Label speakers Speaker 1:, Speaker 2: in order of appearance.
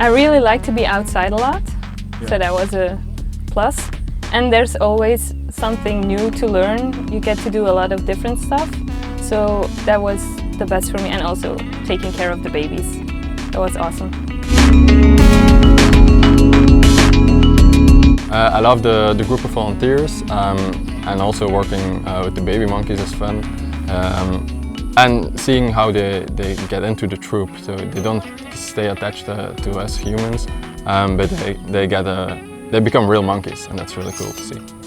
Speaker 1: I really like to be outside a lot, so that was a plus. And there's always something new to learn. You get to do a lot of different stuff, so that was the best for me. And also taking care of the babies. That was awesome.
Speaker 2: I love the group of volunteers, and also working with the baby monkeys is fun. And seeing how they get into the troop, so they don't stay attached to us humans, but they become real monkeys, and that's really cool to see.